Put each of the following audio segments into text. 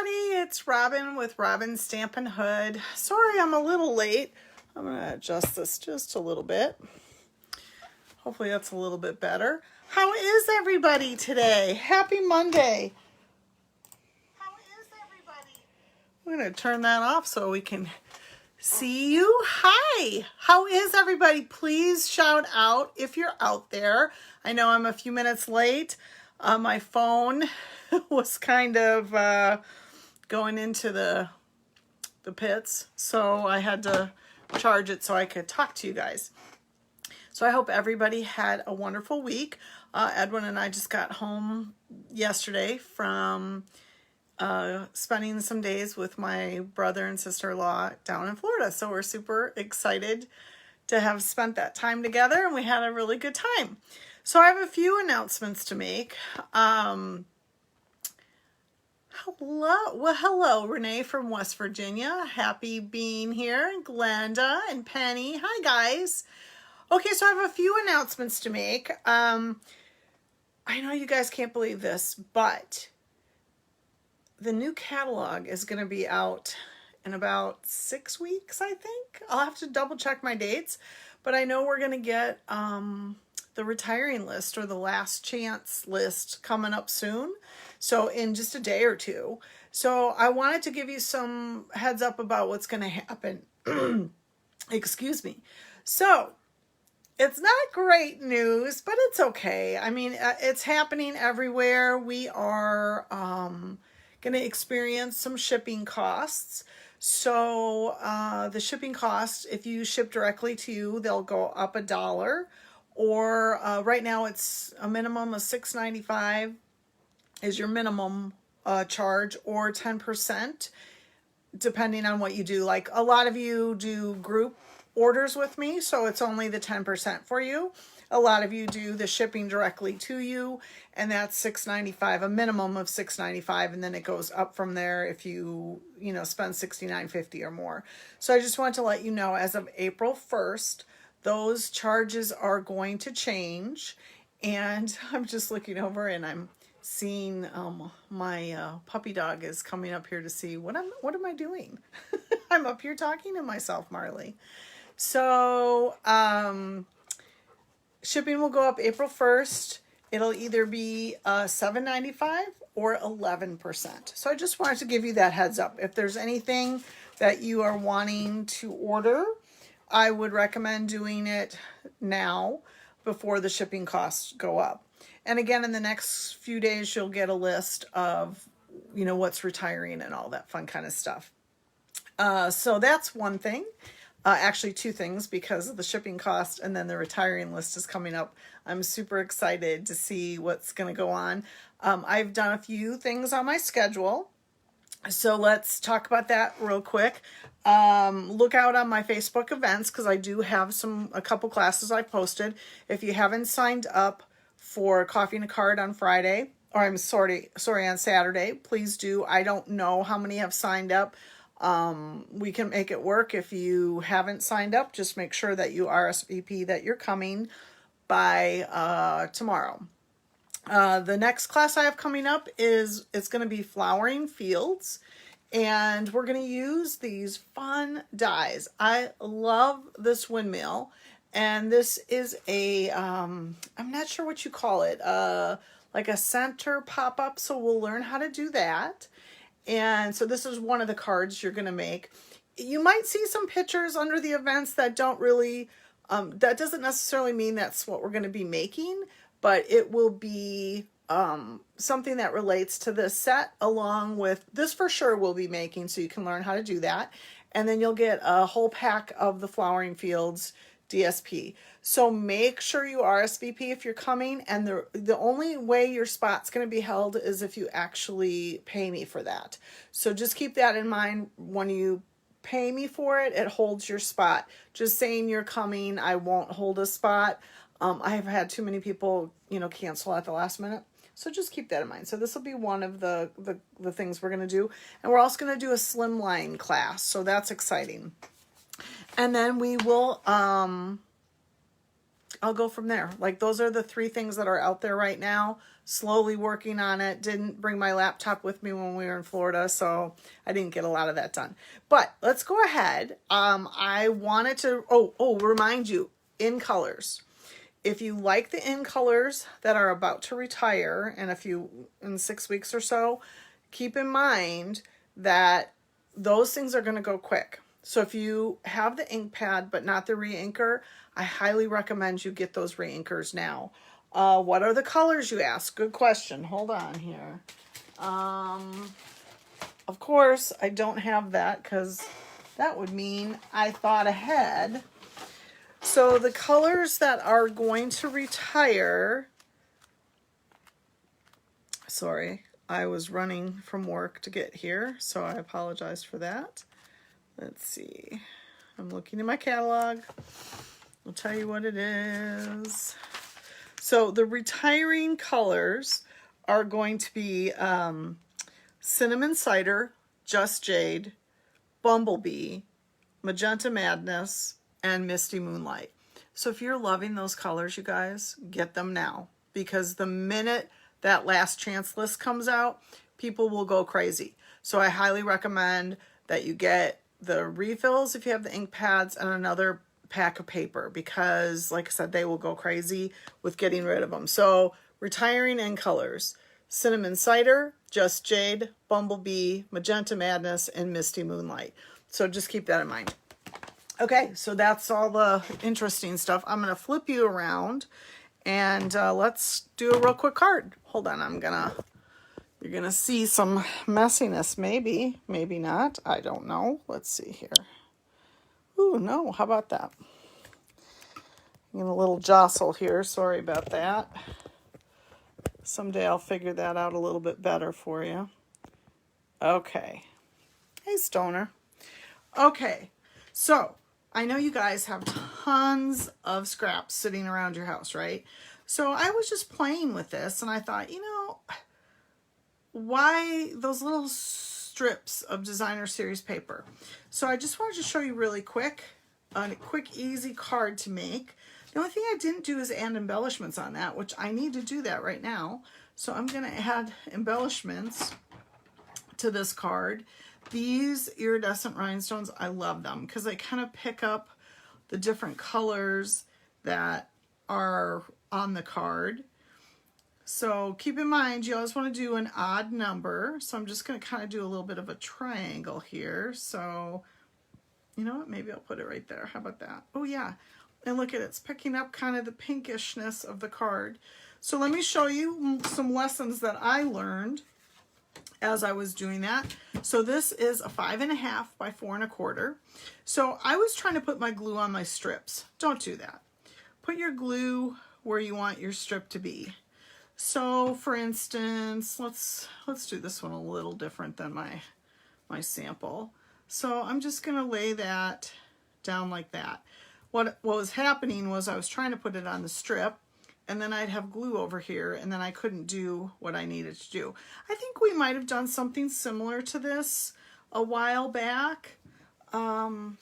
everybody, it's Robin with Robin Stampin' Hood. Sorry I'm a little late. I'm going to adjust this just a little bit. Hopefully that's a little bit better. How is everybody today? Happy Monday. How is everybody? I'm going to turn that off so we can see you. Hi. How is everybody? Please shout out if you're out there. I know I'm a few minutes late. My phone was kind of going into the pits, so I had to charge it so I could talk to you guys. So I hope everybody had a wonderful week. Edwin and I just got home yesterday from spending some days with my brother and sister-in-law down in Florida. So we're super excited to have spent that time together, and we had a really good time. So I have a few announcements to make. Hello, Renee from West Virginia. Happy being here. Glenda and Penny. Hi, guys. Okay, so I have a few announcements to make. I know you guys can't believe this, but the new catalog is going to be out in about 6 weeks, I think. I'll have to double check my dates, but I know we're going to get the retiring list or the last chance list coming up soon. So in just a day or two. So I wanted to give you some heads up about what's going to happen. Excuse me. So it's not great news, but it's okay. I mean, it's happening everywhere. We are going to experience some shipping costs. So the shipping costs, if you ship directly to you, they'll go up $1. Or right now it's a minimum of $6.95 is your minimum charge, or 10% depending on what you do. Like a lot of you do group orders with me, so it's only the 10% for you. A lot of you do the shipping directly to you, and that's $6.95, a minimum of $6.95, and then it goes up from there if you spend $69.50 or more. So I just want to let you know, as of April 1st, those charges are going to change. And I'm just looking over and I'm seeing my puppy dog is coming up here to see what am I doing? I'm up here talking to myself, Marley. So shipping will go up April 1st. It'll either be $7.95 or 11%. So I just wanted to give you that heads up. If there's anything that you are wanting to order, I would recommend doing it now before the shipping costs go up. And again, in the next few days, you'll get a list of, what's retiring and all that fun kind of stuff. So that's one thing. Actually, two things, because of the shipping cost and then the retiring list is coming up. I'm super excited to see what's going to go on. I've done a few things on my schedule. So let's talk about that real quick. Look out on my Facebook events, because I do have a couple classes I posted. If you haven't signed up for Coffee and a Card on Friday, or I'm sorry, on Saturday, please do. I don't know how many have signed up. We can make it work. If you haven't signed up, just make sure that you RSVP that you're coming by tomorrow. The next class I have coming up it's going to be flowering fields, and we're going to use these fun dies. I love this windmill, and this is a I'm not sure what you call it, like a center pop-up, so we'll learn how to do that. And so this is one of the cards you're going to make. You might see some pictures under the events that don't really that doesn't necessarily mean that's what we're going to be making, but it will be something that relates to this set, along with this for sure we'll be making, so you can learn how to do that. And then you'll get a whole pack of the Flowering Fields DSP. So make sure you RSVP if you're coming, and the only way your spot's going to be held is if you actually pay me for that. So just keep that in mind. When you pay me for it, it holds your spot. Just saying you're coming, I won't hold a spot. I have had too many people, cancel at the last minute. So just keep that in mind. So this will be one of the things we're going to do. And we're also going to do a slimline class. So that's exciting. And then we will, I'll go from there. Like, those are the three things that are out there right now slowly working on it. Didn't bring my laptop with me when we were in Florida, so I didn't get a lot of that done. But let's go ahead. I wanted to, remind you, in colors. If you like the in colors that are about to retire in 6 weeks or so, keep in mind that those things are going to go quick. So if you have the ink pad but not the re-inker, I highly recommend you get those re-inkers now. What are the colors, you ask? Good question. Hold on here. Of course, I don't have that because that would mean I thought ahead. So the colors that are going to retire, sorry, I was running from work to get here, so I apologize for that. Let's see. I'm looking in my catalog. I'll tell you what it is. So the retiring colors are going to be Cinnamon Cider, Just Jade, Bumblebee, Magenta Madness, and Misty Moonlight. So if you're loving those colors, you guys, get them now. Because the minute that last chance list comes out, people will go crazy. So I highly recommend that you get the refills if you have the ink pads and another pack of paper. Because, like I said, they will go crazy with getting rid of them. So retiring in colors. Cinnamon Cider, Just Jade, Bumblebee, Magenta Madness, and Misty Moonlight. So just keep that in mind. Okay, so that's all the interesting stuff. I'm going to flip you around and let's do a real quick card. Hold on, you're going to see some messiness, maybe not. I don't know. Let's see here. Ooh, no, how about that? I'm getting a little jostle here. Sorry about that. Someday I'll figure that out a little bit better for you. Okay. Hey, Stoner. Okay, so I know you guys have tons of scraps sitting around your house, right? So I was just playing with this and I thought, why those little strips of designer series paper? So I just wanted to show you really quick, a quick, easy card to make. The only thing I didn't do is add embellishments on that, which I need to do that right now. So I'm going to add embellishments to this card. These iridescent rhinestones, I love them because they kind of pick up the different colors that are on the card. So keep in mind, you always want to do an odd number. So I'm just going to kind of do a little bit of a triangle here. So, you know what? Maybe I'll put it right there. How about that? Oh, yeah. And look at it. It's picking up kind of the pinkishness of the card. So let me show you some lessons that I learned as I was doing that. So this is a 5.5 by 4 1/4. So I was trying to put my glue on my strips. Don't do that. Put your glue where you want your strip to be. So for instance, let's do this one a little different than my sample. So I'm just going to lay that down like that. What was happening was I was trying to put it on the strip, and then I'd have glue over here, and then I couldn't do what I needed to do. I think we might have done something similar to this a while back. I'm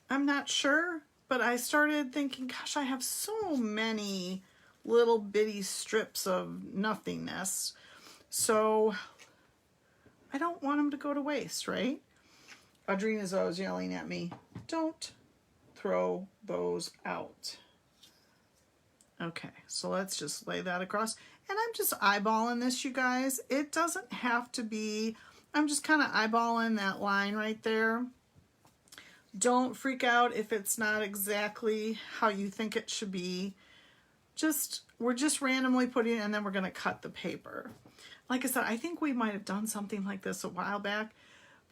not sure, but I started thinking, gosh, I have so many little bitty strips of nothingness. So I don't want them to go to waste, right? Audrina's always yelling at me, don't throw those out. Okay, so let's just lay that across. And I'm just eyeballing this, you guys. It doesn't have to be, I'm just kind of eyeballing that line right there. Don't freak out if it's not exactly how you think it should be. We're just randomly putting it, and then we're going to cut the paper. Like I said, I think we might have done something like this a while back.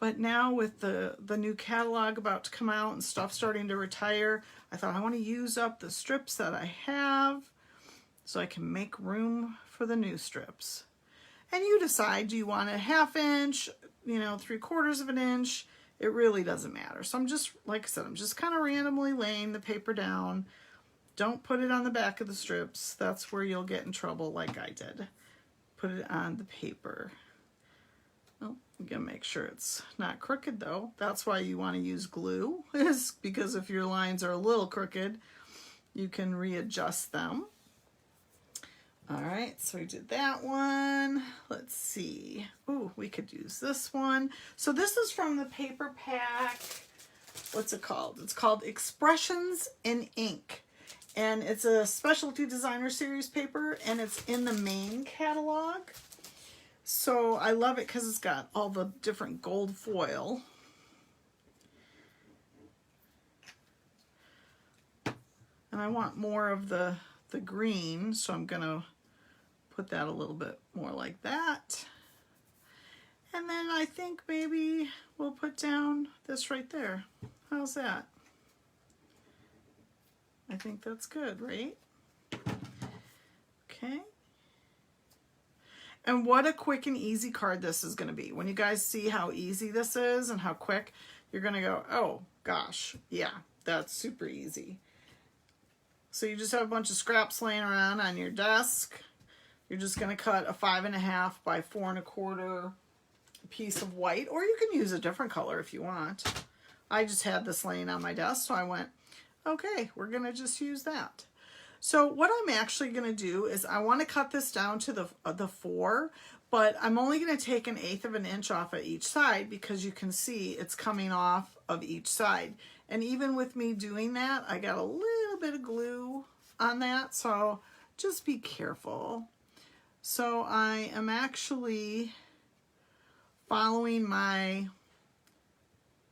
But now with the new catalog about to come out and stuff starting to retire, I thought I want to use up the strips that I have so I can make room for the new strips. And you decide, do you want a 1/2 inch, 3/4 of an inch? It really doesn't matter. So I'm just, like I said, I'm just kind of randomly laying the paper down. Don't put it on the back of the strips. That's where you'll get in trouble like I did. Put it on the paper. Well, I'm going to make sure it's not crooked though. That's why you want to use glue, is because if your lines are a little crooked, you can readjust them. All right, so we did that one. Let's see. Ooh, we could use this one. So this is from the paper pack. What's it called? It's called Expressions in Ink. And it's a specialty designer series paper, and it's in the main catalog. So I love it because it's got all the different gold foil. And I want more of the green, so I'm gonna put that a little bit more like that. And then I think maybe we'll put down this right there. How's that? I think that's good, right? Okay. And what a quick and easy card this is going to be. When you guys see how easy this is and how quick, you're going to go, oh gosh, yeah, that's super easy. So you just have a bunch of scraps laying around on your desk. You're just going to cut a 5.5 by 4 1/4 piece of white, or you can use a different color if you want. I just had this laying on my desk, so I went, okay, we're going to just use that. So what I'm actually going to do is I want to cut this down to the 4, but I'm only going to take 1/8 of an inch off of each side because you can see it's coming off of each side. And even with me doing that, I got a little bit of glue on that, so just be careful. So I am actually following my,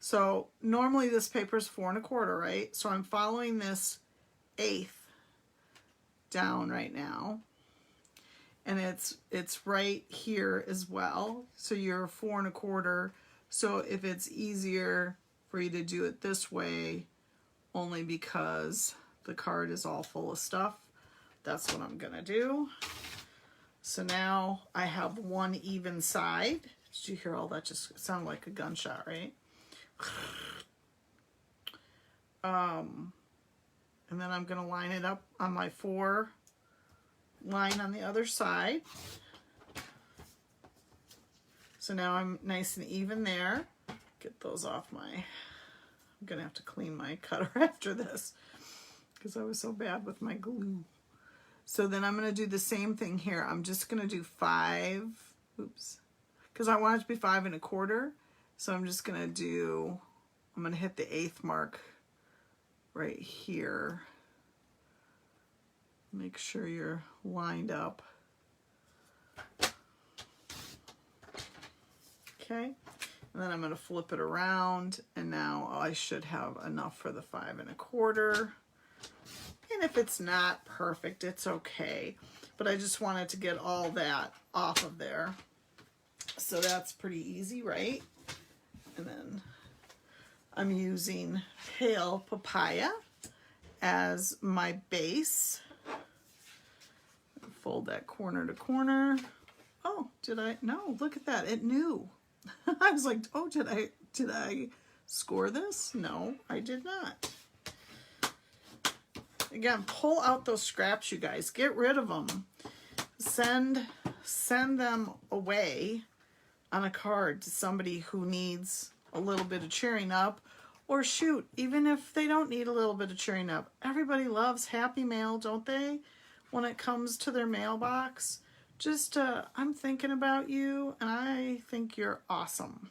so normally this paper is 4 1/4, right? So I'm following this 1/8 down right now, and it's right here as well. So you're 4 1/4. So if it's easier for you to do it this way, only because the card is all full of stuff, that's what I'm gonna do. So now I have one even side. Did you hear all that? Just sounded like a gunshot, right? And then I'm gonna line it up on my 4 line on the other side. So now I'm nice and even there. Get those off my, I'm gonna have to clean my cutter after this because I was so bad with my glue. So then I'm gonna do the same thing here. I'm just gonna do 5, oops, because I want it to be 5 1/4. So I'm just gonna do, I'm gonna hit the 1/8 mark right here. Make sure you're lined up. Okay, and then I'm gonna flip it around, and now I should have enough for the 5 1/4. And if it's not perfect, it's okay. But I just wanted to get all that off of there. So that's pretty easy, right? And then I'm using pale papaya as my base. Fold that corner to corner. Oh, did I? No, look at that. It knew. I was like, oh, did I score this? No, I did not. Again, pull out those scraps, you guys. Get rid of them. Send them away on a card to somebody who needs a little bit of cheering up. Or shoot, even if they don't need a little bit of cheering up. Everybody loves happy mail, don't they? When it comes to their mailbox. Just, I'm thinking about you, and I think you're awesome.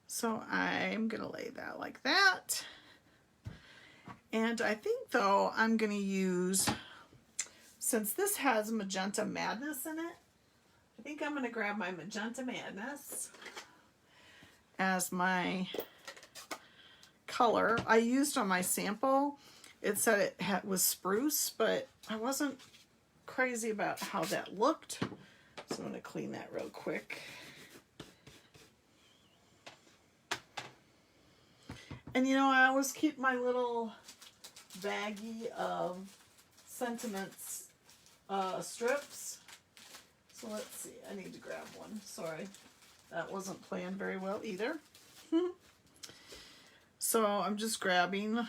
So I'm going to lay that like that. And I think, though, I'm going to use, since this has Magenta Madness in it, I think I'm going to grab my Magenta Madness as my color. I used on my sample, it said it was spruce, but I wasn't crazy about how that looked. So I'm going to clean that real quick. And you know, I always keep my little baggie of sentiments strips. So let's see, I need to grab one. Sorry, that wasn't planned very well either. So I'm just grabbing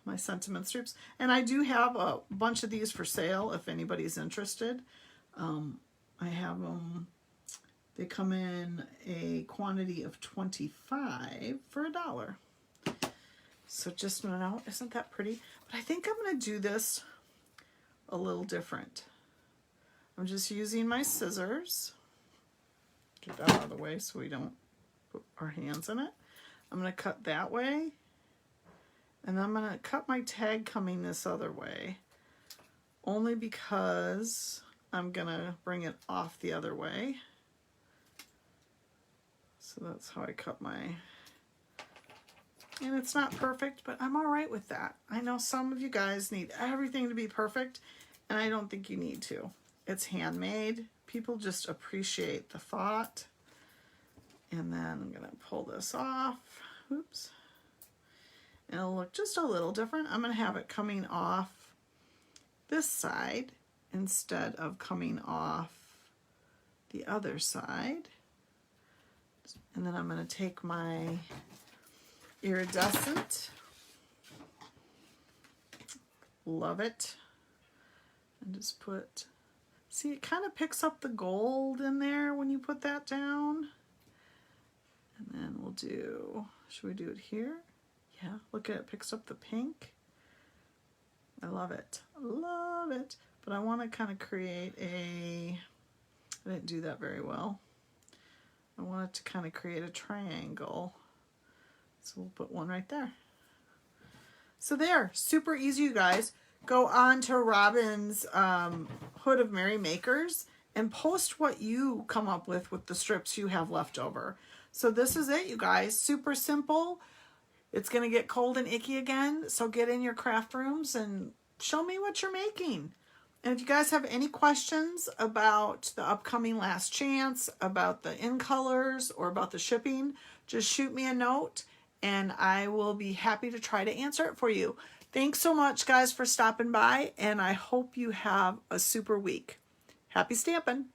my sentiment strips, and I do have a bunch of these for sale if anybody's interested. I have them, they come in a quantity of 25 for $1. So just know, isn't that pretty? But I think I'm going to do this a little different. I'm just using my scissors. Get that out of the way so we don't put our hands in it. I'm going to cut that way. And I'm going to cut my tag coming this other way. Only because I'm going to bring it off the other way. So that's how I cut my... And it's not perfect, but I'm all right with that. I know some of you guys need everything to be perfect, and I don't think you need to. It's handmade. People just appreciate the thought. And then I'm going to pull this off. Oops. And it'll look just a little different. I'm going to have it coming off this side instead of coming off the other side. And then I'm going to take my iridescent, love it, and just put, see, it kind of picks up the gold in there when you put that down. And then we'll do, should we do it here? Yeah, look at it, picks up the pink. I love it, love it. But I want to kind of create a, I didn't do that very well. I want it to kind of create a triangle. So we'll put one right there. So there, super easy, you guys. Go on to Robin's Hood of Merry Makers and post what you come up with the strips you have left over. So this is it, you guys. Super simple. It's going to get cold and icky again, so get in your craft rooms and show me what you're making. And if you guys have any questions about the upcoming Last Chance, about the in colors, or about the shipping, just shoot me a note and I will be happy to try to answer it for you. Thanks so much, guys, for stopping by, and I hope you have a super week. Happy stamping!